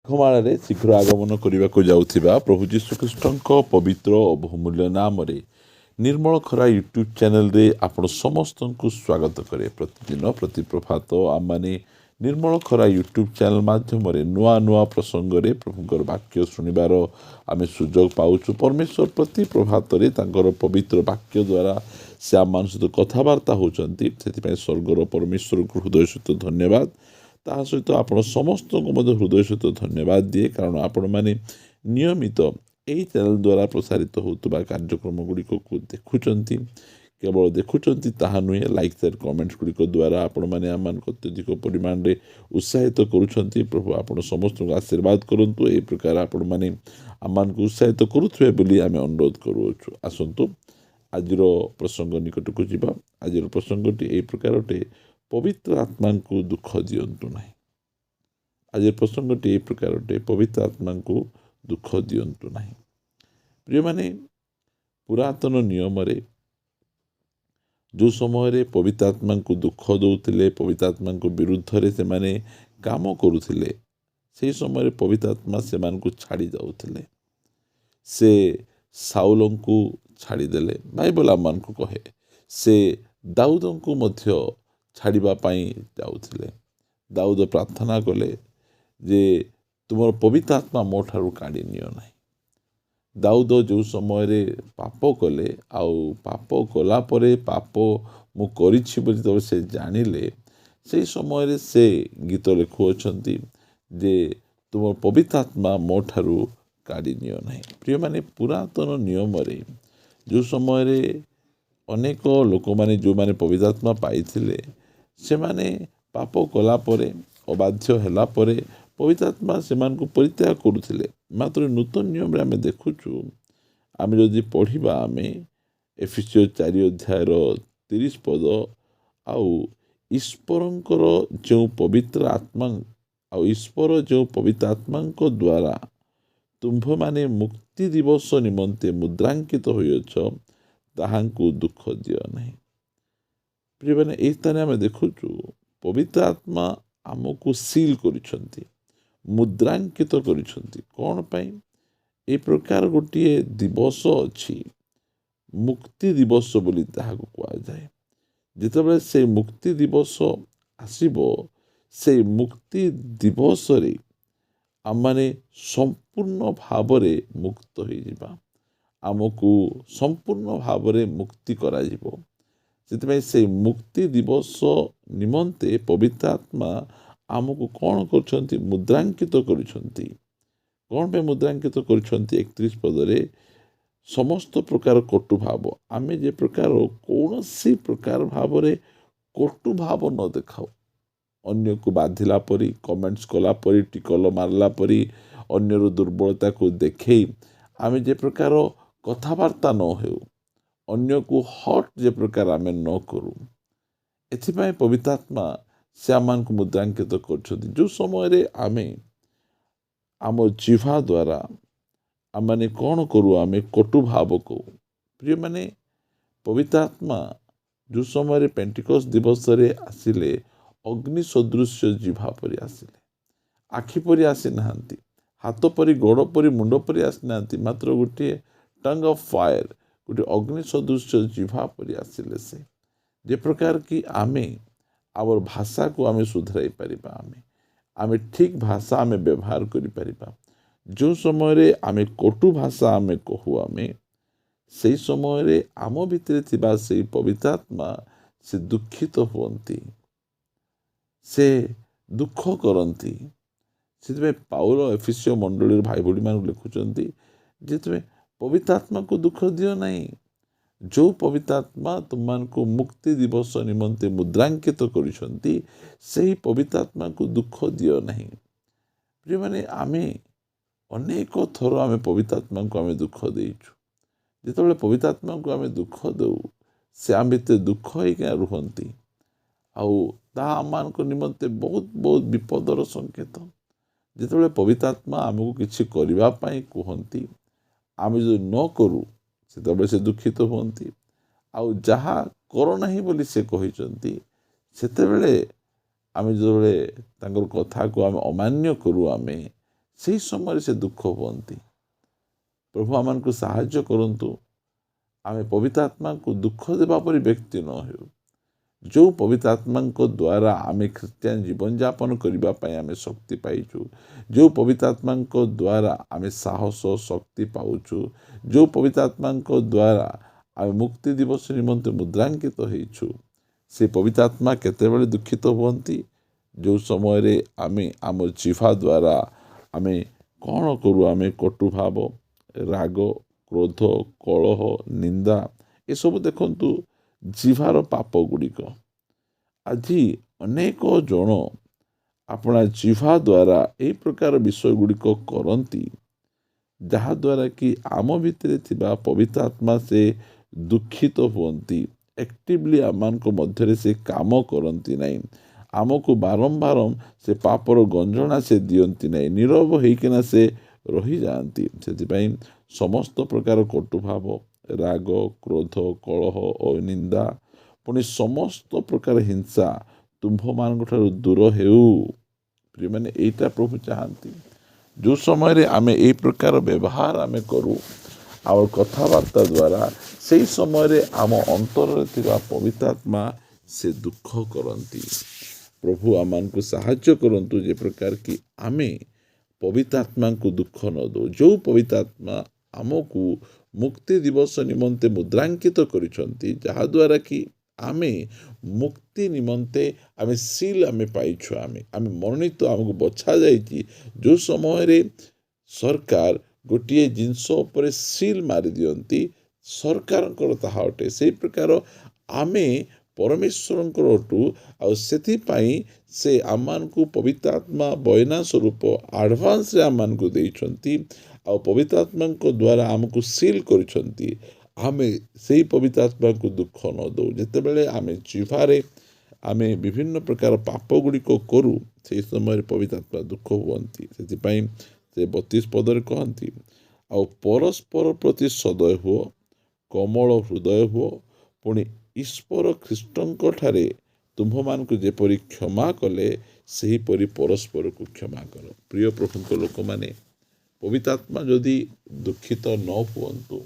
ମେଘମାଳାରେ ଶୀଘ୍ର ଆଗମନ କରିବାକୁ ଯାଉଥିବା ପ୍ରଭୁ ଯୀଶୁଖ୍ରୀଷ୍ଟଙ୍କ ପବିତ୍ର ଓ ବହୁମୂଲ୍ୟ ନାମରେ ନିର୍ମଳ ଖରା ୟୁଟ୍ୟୁବ୍ ଚ୍ୟାନେଲରେ ଆପଣ ସମସ୍ତଙ୍କୁ ସ୍ୱାଗତ କରେ। ପ୍ରତିଦିନ ପ୍ରତି ପ୍ରଭାତ ଆମମାନେ ନିର୍ମଳ ଖରା ୟୁଟ୍ୟୁବ୍ ଚ୍ୟାନେଲ ମାଧ୍ୟମରେ ନୂଆ ନୂଆ ପ୍ରସଙ୍ଗରେ ପ୍ରଭୁଙ୍କର ବାକ୍ୟ ଶୁଣିବାର ଆମେ ସୁଯୋଗ ପାଉଛୁ। ପରମେଶ୍ୱର ପ୍ରତି ପ୍ରଭାତରେ ତାଙ୍କର ପବିତ୍ର ବାକ୍ୟ ଦ୍ୱାରା ସେ ଆମମାନଙ୍କ ସହିତ କଥାବାର୍ତ୍ତା ହେଉଛନ୍ତି। ସେଥିପାଇଁ ସ୍ୱର୍ଗର ପରମେଶ୍ୱରଙ୍କୁ ହୃଦୟ ସହିତ ଧନ୍ୟବାଦ। ତାହା ସହିତ ଆପଣ ସମସ୍ତଙ୍କୁ ମଧ୍ୟ ହୃଦୟ ସହିତ ଧନ୍ୟବାଦ ଦିଏ, କାରଣ ଆପଣମାନେ ନିୟମିତ ଏହି ଚ୍ୟାନେଲ ଦ୍ୱାରା ପ୍ରସାରିତ ହେଉଥିବା କାର୍ଯ୍ୟକ୍ରମ ଗୁଡ଼ିକକୁ ଦେଖୁଛନ୍ତି। କେବଳ ଦେଖୁଛନ୍ତି ତାହା ନୁହେଁ, ଲାଇକ୍ ସେୟାର କମେଣ୍ଟସ୍ ଗୁଡ଼ିକ ଦ୍ୱାରା ଆପଣମାନେ ଆମମାନଙ୍କୁ ଅତ୍ୟଧିକ ପରିମାଣରେ ଉତ୍ସାହିତ କରୁଛନ୍ତି। ପ୍ରଭୁ ଆପଣ ସମସ୍ତଙ୍କୁ ଆଶୀର୍ବାଦ କରନ୍ତୁ। ଏହି ପ୍ରକାର ଆପଣମାନେ ଆମମାନଙ୍କୁ ଉତ୍ସାହିତ କରୁଥିବେ ବୋଲି ଆମେ ଅନୁରୋଧ କରୁଅଛୁ। ଆସନ୍ତୁ ଆଜିର ପ୍ରସଙ୍ଗ ନିକଟକୁ ଯିବା। ଆଜିର ପ୍ରସଙ୍ଗଟି ଏହି ପ୍ରକାର ଅଟେ, ପବିତ୍ର ଆତ୍ମାଙ୍କୁ ଦୁଃଖ ଦିଅନ୍ତୁ ନାହିଁ। ଆଜିର ପ୍ରସଙ୍ଗଟି ଏହି ପ୍ରକାର ଅଟେ, ପବିତ୍ର ଆତ୍ମାଙ୍କୁ ଦୁଃଖ ଦିଅନ୍ତୁ ନାହିଁ। ପ୍ରିୟମାନେ, ପୁରାତନ ନିୟମରେ ଯେଉଁ ସମୟରେ ପବିତ୍ର ଆତ୍ମାଙ୍କୁ ଦୁଃଖ ଦେଉଥିଲେ, ପବିତ୍ର ଆତ୍ମାଙ୍କ ବିରୁଦ୍ଧରେ ସେମାନେ କାମ କରୁଥିଲେ, ସେହି ସମୟରେ ପବିତ୍ର ଆତ୍ମା ସେମାନଙ୍କୁ ଛାଡ଼ି ଯାଉଥିଲେ। ସେ ସାଉଲଙ୍କୁ ଛାଡ଼ିଦେଲେ। ବାଇବଲ ଆମମାନଙ୍କୁ କହେ ସେ ଦାଉଦଙ୍କୁ ମଧ୍ୟ ଛାଡ଼ିବା ପାଇଁ ଯାଉଥିଲେ। ଦାଉଦ ପ୍ରାର୍ଥନା କଲେ ଯେ ତୁମର ପବିତ୍ର ଆତ୍ମା ମୋ ଠାରୁ କାଢ଼ି ନିଅ ନାହିଁ। ଦାଉଦ ଯେଉଁ ସମୟରେ ପାପ କଲେ, ଆଉ ପାପ କଲା ପରେ ପାପ ମୁଁ କରିଛି ବୋଲି ଯେତେବେଳେ ସେ ଜାଣିଲେ, ସେହି ସମୟରେ ସେ ଗୀତ ଲେଖୁଅଛନ୍ତି ଯେ ତୁମର ପବିତ୍ର ଆତ୍ମା ମୋ ଠାରୁ କାଢ଼ି ନିଅ ନାହିଁ। ପ୍ରିୟମାନେ, ପୁରାତନ ନିୟମରେ ଯେଉଁ ସମୟରେ ଅନେକ ଲୋକମାନେ ଯେଉଁମାନେ ପବିତ୍ର ଆତ୍ମା ପାଇଥିଲେ, ସେମାନେ ପାପ କଲା ପରେ, ଅବାଧ୍ୟ ହେଲା ପରେ ପବିତ୍ର ଆତ୍ମା ସେମାନଙ୍କୁ ପରିତ୍ୟାଗ କରୁଥିଲେ। ମାତ୍ର ନୂତନ ନିୟମରେ ଆମେ ଦେଖୁଛୁ, ଆମେ ଯଦି ପଢ଼ିବା, ଆମେ ଏଫେସୀୟ 4 ଅଧ୍ୟାୟର 30 ପଦ, ଆଉ ଈଶ୍ୱରଙ୍କର ଯେଉଁ ପବିତ୍ର ଆତ୍ମା, ଆଉ ଈଶ୍ୱର ଯେଉଁ ପବିତ୍ର ଆତ୍ମାଙ୍କ ଦ୍ୱାରା ତୁମ୍ଭମାନେ ମୁକ୍ତି ଦିବସ ନିମନ୍ତେ ମୁଦ୍ରାଙ୍କିତ ହୋଇଅଛ, ତାହାଙ୍କୁ ଦୁଃଖ ଦିଅ ନାହିଁ। ପ୍ରିୟମାନେ, ଏହି ସ୍ଥାନରେ ଆମେ ଦେଖୁଛୁ ପବିତ୍ର ଆତ୍ମା ଆମକୁ ସିଲ୍ କରିଛନ୍ତି, ମୁଦ୍ରାଙ୍କିତ କରିଛନ୍ତି। କ'ଣ ପାଇଁ? ଏ ପ୍ରକାର ଗୋଟିଏ ଦିବସ ଅଛି, ମୁକ୍ତି ଦିବସ ବୋଲି ତାହାକୁ କୁହାଯାଏ। ଯେତେବେଳେ ସେ ମୁକ୍ତି ଦିବସ ଆସିବ, ସେଇ ମୁକ୍ତି ଦିବସରେ ଆମମାନେ ସମ୍ପୂର୍ଣ୍ଣ ଭାବରେ ମୁକ୍ତ ହୋଇଯିବା। ଆମକୁ ସମ୍ପୂର୍ଣ୍ଣ ଭାବରେ ମୁକ୍ତି କରାଯିବ। ସେଥିପାଇଁ ସେଇ ମୁକ୍ତି ଦିବସ ନିମନ୍ତେ ପବିତ୍ର ଆତ୍ମା ଆମକୁ କ'ଣ କରୁଛନ୍ତି? ମୁଦ୍ରାଙ୍କିତ କରିଛନ୍ତି। କ'ଣ ପାଇଁ ମୁଦ୍ରାଙ୍କିତ କରିଛନ୍ତି? 31 ପଦରେ ସମସ୍ତ ପ୍ରକାର କଟୁ ଭାବ, ଆମେ ଯେ ପ୍ରକାର କୌଣସି ପ୍ରକାର ଭାବରେ କଟୁ ଭାବ ନ ଦେଖାଉ, ଅନ୍ୟକୁ ବାଧିଲା ପରି, କମେଣ୍ଟସ୍ କଲା ପରି, ଟିକଲ ମାରିଲା ପରି, ଅନ୍ୟର ଦୁର୍ବଳତାକୁ ଦେଖେଇ ଆମେ ଯେ ପ୍ରକାର କଥାବାର୍ତ୍ତା ନ ହେଉ, ଅନ୍ୟକୁ ହଟ୍ ଯେ ପ୍ରକାର ଆମେ ନ କରୁ, ଏଥିପାଇଁ ପବିତ୍ର ଆତ୍ମା ସେ ଆମମାନଙ୍କୁ ମୁଦ୍ରାଙ୍କିତ କରୁଛନ୍ତି। ଯେଉଁ ସମୟରେ ଆମେ ଆମ ଜିହ୍ବା ଦ୍ୱାରା ଆମମାନେ କ'ଣ କରୁ? ଆମେ କଟୁ ଭାବ କହୁ। ପ୍ରିୟମାନେ, ପବିତ୍ର ଆତ୍ମା ଯେଉଁ ସମୟରେ ପେଣ୍ଟିକୋଷ୍ଟ ଦିବସରେ ଆସିଲେ, ଅଗ୍ନି ସଦୃଶ୍ୟ ଜିହ୍ବା ପରି ଆସିଲେ। ଆଖି ପରି ଆସିନାହାନ୍ତି, ହାତ ପରି, ଗୋଡ଼ ପରି, ମୁଣ୍ଡ ପରି ଆସିନାହାନ୍ତି, ମାତ୍ର ଗୋଟିଏ ଟଙ୍ଗ ଅଫ୍ ଫାୟାର, ଗୋଟିଏ ଅଗ୍ନି ସଦୃଶ୍ୟ ଜିହ୍ବା ପରି ଆସିଲେ। ସେ ଯେ ପ୍ରକାର କି ଆମେ ଆମର ଭାଷାକୁ ଆମେ ସୁଧାରାଇ ପାରିବା, ଆମେ ଠିକ୍ ଭାଷା ଆମେ ବ୍ୟବହାର କରିପାରିବା। ଯେଉଁ ସମୟରେ ଆମେ କଟୁ ଭାଷା ଆମେ କହୁ, ସେହି ସମୟରେ ଆମ ଭିତରେ ଥିବା ସେହି ପବିତ୍ର ଆତ୍ମା ସେ ଦୁଃଖିତ ହୁଅନ୍ତି, ସେ ଦୁଃଖ କରନ୍ତି। ସେଥିପାଇଁ ପାଉଲ ଏଫେସୀୟ ମଣ୍ଡଳୀର ଭାଇ ଭଉଣୀମାନଙ୍କୁ ଲେଖୁଛନ୍ତି ଯେ ତୁମେ ପବିତ୍ର ଆତ୍ମାକୁ ଦୁଃଖ ଦିଅ ନାହିଁ। ଯେଉଁ ପବିତ୍ର ଆତ୍ମା ତୁମମାନଙ୍କୁ ମୁକ୍ତି ଦିବସ ନିମନ୍ତେ ମୁଦ୍ରାଙ୍କିତ କରିଛନ୍ତି, ସେହି ପବିତ୍ର ଆତ୍ମାକୁ ଦୁଃଖ ଦିଅ ନାହିଁ। ପ୍ରିୟମାନେ, ଆମେ ଅନେକ ଥର ଆମେ ପବିତ୍ର ଆତ୍ମାଙ୍କୁ ଆମେ ଦୁଃଖ ଦେଇଛୁ। ଯେତେବେଳେ ପବିତ୍ର ଆତ୍ମାଙ୍କୁ ଆମେ ଦୁଃଖ ଦେଉ, ସେ ଆମ ଭିତରେ ଦୁଃଖ ହେଇକିନା ରୁହନ୍ତି, ଆଉ ତାହା ଆମମାନଙ୍କ ନିମନ୍ତେ ବହୁତ ବହୁତ ବିପଦର ସଂକେତ। ଯେତେବେଳେ ପବିତ୍ର ଆତ୍ମା ଆମକୁ କିଛି କରିବା ପାଇଁ କୁହନ୍ତି, ଆମେ ଯଦି ନ କରୁ, ସେତେବେଳେ ସେ ଦୁଃଖିତ ହୁଅନ୍ତି। ଆଉ ଯାହା କର ନାହିଁ ବୋଲି ସେ କହିଛନ୍ତି, ସେତେବେଳେ ଆମେ ଯେତେବେଳେ ତାଙ୍କର କଥାକୁ ଆମେ ଅମାନ୍ୟ କରୁ, ସେହି ସମୟରେ ସେ ଦୁଃଖ ହୁଅନ୍ତି। ପ୍ରଭୁ ଆମମାନଙ୍କୁ ସାହାଯ୍ୟ କରନ୍ତୁ, ଆମେ ପବିତ୍ର ଆତ୍ମାଙ୍କୁ ଦୁଃଖ ଦେବା ପରି ବ୍ୟକ୍ତି ନ ହେଉ। ଯେଉଁ ପବିତ୍ର ଆତ୍ମାଙ୍କ ଦ୍ୱାରା ଆମେ ଖ୍ରୀଷ୍ଟିଆନ ଜୀବନଯାପନ କରିବା ପାଇଁ ଆମେ ଶକ୍ତି ପାଇଛୁ, ଯେଉଁ ପବିତ୍ର ଆତ୍ମାଙ୍କ ଦ୍ୱାରା ଆମେ ସାହସ ଶକ୍ତି ପାଉଛୁ, ଯେଉଁ ପବିତ୍ର ଆତ୍ମାଙ୍କ ଦ୍ୱାରା ଆମେ ମୁକ୍ତି ଦିବସ ନିମନ୍ତେ ମୁଦ୍ରାଙ୍କିତ ହେଇଛୁ, ସେ ପବିତ୍ର ଆତ୍ମା କେତେବେଳେ ଦୁଃଖିତ ହୁଅନ୍ତି? ଯେଉଁ ସମୟରେ ଆମେ ଆମ ଜିହ୍ବା ଦ୍ୱାରା ଆମେ କ'ଣ କରୁ? ଆମେ କଟୁଭାବ, ରାଗ, କ୍ରୋଧ, କଳହ, ନିନ୍ଦା ଏସବୁ ଦେଖନ୍ତୁ ଜିହ୍ବାର ପାପ ଗୁଡ଼ିକ। ଆଜି ଅନେକ ଜଣ ଆପଣା ଜିହ୍ବା ଦ୍ୱାରା ଏହି ପ୍ରକାର ବିଷୟ ଗୁଡ଼ିକ କରନ୍ତି, ଯାହାଦ୍ୱାରା କି ଆମ ଭିତରେ ଥିବା ପବିତ୍ର ଆତ୍ମା ସେ ଦୁଃଖିତ ହୁଅନ୍ତି। ଆକ୍ଟିଭଲି ଆମମାନଙ୍କ ମଧ୍ୟରେ ସେ କାମ କରନ୍ତି ନାହିଁ। ଆମକୁ ବାରମ୍ବାର ସେ ପାପର ଗଞ୍ଜଣା ସେ ଦିଅନ୍ତି ନାହିଁ, ନୀରବ ହେଇକିନା ସେ ରହିଯାଆନ୍ତି। ସେଥିପାଇଁ ସମସ୍ତ ପ୍ରକାର କଟୁଭାବ, ରାଗ, କ୍ରୋଧ, କଳହ ଓ ନିନ୍ଦା, ପୁଣି ସମସ୍ତ ପ୍ରକାର ହିଂସା ତୁମ୍ଭମାନଙ୍କ ଠାରୁ ଦୂର ହେଉ। ପ୍ରିୟମାନେ, ଏଇଟା ପ୍ରଭୁ ଚାହାନ୍ତି। ଯେଉଁ ସମୟରେ ଆମେ ଏହି ପ୍ରକାର ବ୍ୟବହାର ଆମେ କରୁ ଆମ କଥାବାର୍ତ୍ତା ଦ୍ୱାରା, ସେହି ସମୟରେ ଆମ ଅନ୍ତରରେ ଥିବା ପବିତ୍ର ଆତ୍ମା ସେ ଦୁଃଖ କରନ୍ତି। ପ୍ରଭୁ ଆମମାନଙ୍କୁ ସାହାଯ୍ୟ କରନ୍ତୁ ଯେ ପ୍ରକାର କି ଆମେ ପବିତ୍ର ଆତ୍ମାଙ୍କୁ ଦୁଃଖ ନ ଦେଉ। ଯେଉଁ ପବିତ୍ର ଆତ୍ମା ଆମକୁ ମୁକ୍ତି ଦିବସ ନିମନ୍ତେ ମୁଦ୍ରାଙ୍କିତ କରିଛନ୍ତି, ଯାହାଦ୍ୱାରା କି ଆମେ ମୁକ୍ତି ନିମନ୍ତେ ଆମେ ସିଲ୍ ଆମେ ପାଇଛୁ, ଆମେ ମନୋନୀତ, ଆମକୁ ବଛାଯାଇଛି। ଯେଉଁ ସମୟରେ ସରକାର ଗୋଟିଏ ଜିନିଷ ଉପରେ ସିଲ୍ ମାରିଦିଅନ୍ତି, ସରକାରଙ୍କର ତାହା ଅଟେ। ସେହି ପ୍ରକାର ଆମେ ପରମେଶ୍ୱରଙ୍କର ଅଟୁ, ଆଉ ସେଥିପାଇଁ ସେ ଆମମାନଙ୍କୁ ପବିତ୍ର ଆତ୍ମା ବୟନା ସ୍ୱରୂପ ଆଡ଼ଭାନ୍ସରେ ଆମମାନଙ୍କୁ ଦେଇଛନ୍ତି, ଆଉ ପବିତ୍ର ଆତ୍ମାଙ୍କ ଦ୍ୱାରା ଆମକୁ ସିଲ୍ କରିଛନ୍ତି। ଆମେ ସେହି ପବିତ୍ର ଆତ୍ମାଙ୍କୁ ଦୁଃଖ ନ ଦେଉ। ଯେତେବେଳେ ଆମେ ଜିହ୍ବାରେ ଆମେ ବିଭିନ୍ନ ପ୍ରକାର ପାପ ଗୁଡ଼ିକ କରୁ, ସେହି ସମୟରେ ପବିତ୍ର ଆତ୍ମା ଦୁଃଖ ହୁଅନ୍ତି। ସେଥିପାଇଁ ସେ 32 ପଦରେ କହନ୍ତି, ଆଉ ପରସ୍ପର ପ୍ରତି ସଦୟ ହୁଅ, କୋମଳ ହୃଦୟ ହୁଅ, ପୁଣି ଈଶ୍ୱର ଖ୍ରୀଷ୍ଟଙ୍କ ଠାରେ ତୁମ୍ଭମାନଙ୍କୁ ଯେପରି କ୍ଷମା କଲେ, ସେହିପରି ପରସ୍ପରକୁ କ୍ଷମା କର। ପ୍ରିୟ ପ୍ରଭୁଙ୍କ ଲୋକମାନେ, ପବିତ୍ର ଆତ୍ମା ଯଦି ଦୁଃଖିତ ନ ହୁଅନ୍ତୁ,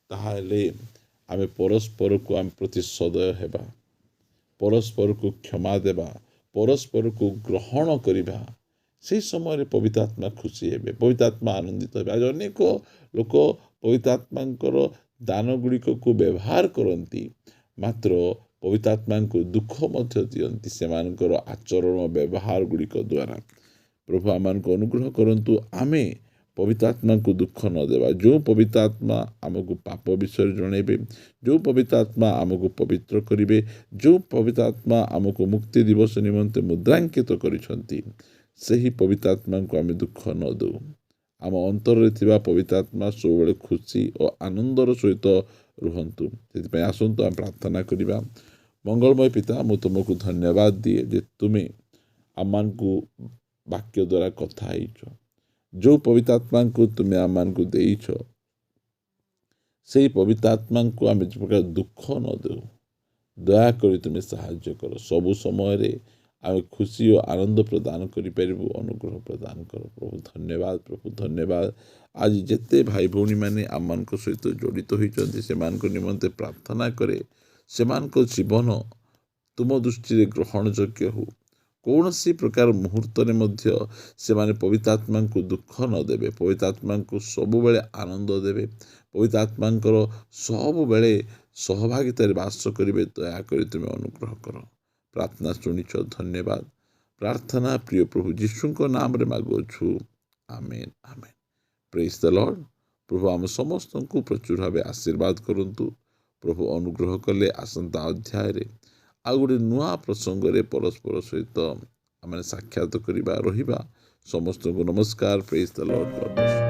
ତାହେଲେ ଆମେ ପରସ୍ପରକୁ ଆମ ପ୍ରତି ସଦୟ ହେବା, ପରସ୍ପରକୁ କ୍ଷମା ଦେବା, ପରସ୍ପରକୁ ଗ୍ରହଣ କରିବା। ସେହି ସମୟରେ ପବିତ୍ର ଆତ୍ମା ଖୁସି ହେବେ, ପବିତ୍ର ଆତ୍ମା ଆନନ୍ଦିତ ହେବେ। ଆଜି ଅନେକ ଲୋକ ପବିତ୍ର ଆତ୍ମାଙ୍କର ଦାନ ଗୁଡ଼ିକକୁ ବ୍ୟବହାର କରନ୍ତି, ମାତ୍ର ପବିତ୍ର ଆତ୍ମାଙ୍କୁ ଦୁଃଖ ମଧ୍ୟ ଦିଅନ୍ତି ସେମାନଙ୍କର ଆଚରଣ ବ୍ୟବହାର ଗୁଡ଼ିକ ଦ୍ୱାରା। ପ୍ରଭୁ ଆମମାନଙ୍କୁ ଅନୁଗ୍ରହ କରନ୍ତୁ, ଆମେ ପବିତ୍ର ଆତ୍ମାଙ୍କୁ ଦୁଃଖ ନ ଦେବା। ଯେଉଁ ପବିତ୍ର ଆତ୍ମା ଆମକୁ ପାପ ବିଷୟରେ ଜଣାଇବେ, ଯେଉଁ ପବିତ୍ର ଆତ୍ମା ଆମକୁ ପବିତ୍ର କରିବେ, ଯେଉଁ ପବିତ୍ର ଆତ୍ମା ଆମକୁ ମୁକ୍ତି ଦିବସ ନିମନ୍ତେ ମୁଦ୍ରାଙ୍କିତ କରିଛନ୍ତି, ସେହି ପବିତ୍ର ଆତ୍ମାଙ୍କୁ ଆମେ ଦୁଃଖ ନ ଦେଉ। ଆମ ଅନ୍ତରରେ ଥିବା ପବିତ୍ର ଆତ୍ମା ସବୁବେଳେ ଖୁସି ଓ ଆନନ୍ଦର ସହିତ ରୁହନ୍ତୁ। ସେଥିପାଇଁ ଆସନ୍ତୁ ଆମେ ପ୍ରାର୍ଥନା କରିବା। ମଙ୍ଗଳମୟ ପିତା, ମୁଁ ତୁମକୁ ଧନ୍ୟବାଦ ଦିଏ ଯେ ତୁମେ ଆମମାନଙ୍କୁ ବାକ୍ୟ ଦ୍ୱାରା କଥା ହେଇଛ। ଯେଉଁ ପବିତ୍ର ଆତ୍ମାଙ୍କୁ ତୁମେ ଆମମାନଙ୍କୁ ଦେଇଛ, ସେହି ପବିତ୍ର ଆତ୍ମାଙ୍କୁ ଆମେ ଯେ ପ୍ରକାର ଦୁଃଖ ନ ଦେଉ, ଦୟାକରି ତୁମେ ସାହାଯ୍ୟ କର। ସବୁ ସମୟରେ ଆମେ ଖୁସି ଓ ଆନନ୍ଦ ପ୍ରଦାନ କରିପାରିବୁ, ଅନୁଗ୍ରହ ପ୍ରଦାନ କର। ପ୍ରଭୁ ଧନ୍ୟବାଦ, ପ୍ରଭୁ ଧନ୍ୟବାଦ। ଆଜି ଯେତେ ଭାଇ ଭଉଣୀମାନେ ଆମମାନଙ୍କ ସହିତ ଜଡ଼ିତ ହୋଇଛନ୍ତି, ସେମାନଙ୍କ ନିମନ୍ତେ ପ୍ରାର୍ଥନା କରେ ସେମାନଙ୍କ ଜୀବନ ତୁମ ଦୃଷ୍ଟିରେ ଗ୍ରହଣଯୋଗ୍ୟ ହେଉ। କୌଣସି ପ୍ରକାର ମୁହୂର୍ତ୍ତରେ ମଧ୍ୟ ସେମାନେ ପବିତ୍ର ଆତ୍ମାଙ୍କୁ ଦୁଃଖ ନ ଦେବେ, ପବିତ୍ର ଆତ୍ମାଙ୍କୁ ସବୁବେଳେ ଆନନ୍ଦ ଦେବେ, ପବିତ୍ର ଆତ୍ମାଙ୍କର ସବୁବେଳେ ସହଭାଗିତାରେ ବାସ କରିବେ। ଦୟାକରି ତୁମେ ଅନୁଗ୍ରହ କର। ପ୍ରାର୍ଥନା ଶୁଣିଛ, ଧନ୍ୟବାଦ। ପ୍ରାର୍ଥନା ପ୍ରିୟ ପ୍ରଭୁ ଯୀଶୁଙ୍କ ନାମରେ ମାଗୁଅଛୁ, ଆମେନ୍, ଆମେନ୍। ପ୍ରେଜ୍ ଦ ଲର୍ଡ। ପ୍ରଭୁ ଆମ ସମସ୍ତଙ୍କୁ ପ୍ରଚୁର ଭାବେ ଆଶୀର୍ବାଦ କରନ୍ତୁ। ପ୍ରଭୁ ଅନୁଗ୍ରହ କଲେ ଆସନ୍ତା ଅଧ୍ୟାୟରେ ଆଉ ଗୋଟେ ନୂଆ ପ୍ରସଙ୍ଗରେ ପରସ୍ପର ସହିତ ଆମେ ସାକ୍ଷାତ କରିବା, ରହିବା। ସମସ୍ତଙ୍କୁ ନମସ୍କାର। ପ୍ରେଜ୍ ଦ ଲର୍ଡ।